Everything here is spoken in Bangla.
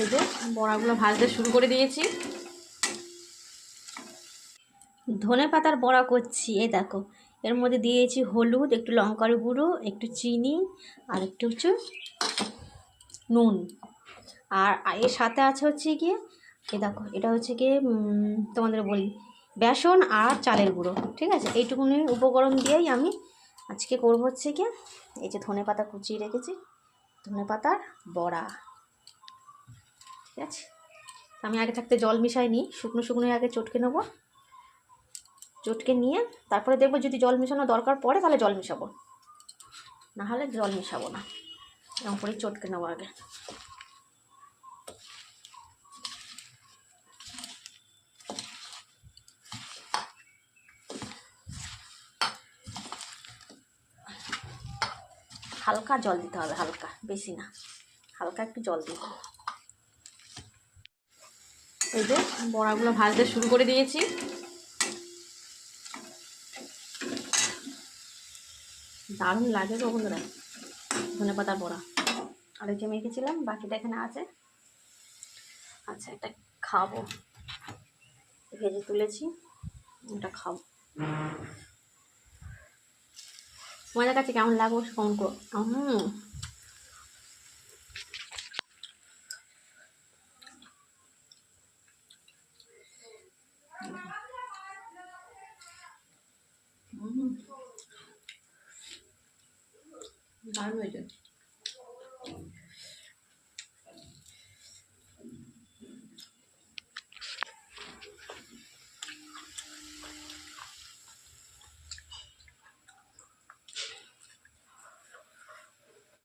এই যে বড়াগুলো ভাজতে শুরু করে দিয়েছি। ধনে পাতার বড়া করছি। এই দেখো, এর মধ্যে দিয়েছি হলুদ, একটু লঙ্কার গুঁড়ো, একটু চিনি, আর একটু হচ্ছে নুন। আর এর সাথে আছে হচ্ছে গিয়ে, এই দেখো, এটা হচ্ছে গিয়ে তোমাদের বলি, বেসন আর চালের গুঁড়ো। ঠিক আছে, এইটুকুনি উপকরণ দিয়েই আমি আজকে করবো হচ্ছে গিয়ে এই যে ধনে পাতা কুচিয়ে রেখেছি, ধনে পাতার বড়া। ঠিক আছে, আমি আগে থাকতে জল মিশাই নিই, শুকনো শুকনো আগে চটকে নেবো। চটকে নিয়ে তারপরে দেখবো যদি জল মেশানো দরকার পড়ে তাহলে জল মেশাবো, না হলে জল মেশাবো না। এরকম করে চটকে নেবো আগে। হালকা জল দিতে হবে, হালকা, বেশি না, হালকা একটু জল দিতে হবে। এই যে বড়াগুলো ভাজতে শুরু করে দিয়েছি। দারুণ লাগে গো বন্ধুরা ধনে পাতার বড়া। আর এই যে মেখেছিলাম, বাকিটা এখানে আছে। আচ্ছা, এটা খাবো, ভেজে তুলেছি, এটা খাবো। তোমাদের কাছে কেমন লাগবে কমেন্ট করো। দারুণ হয়েছে।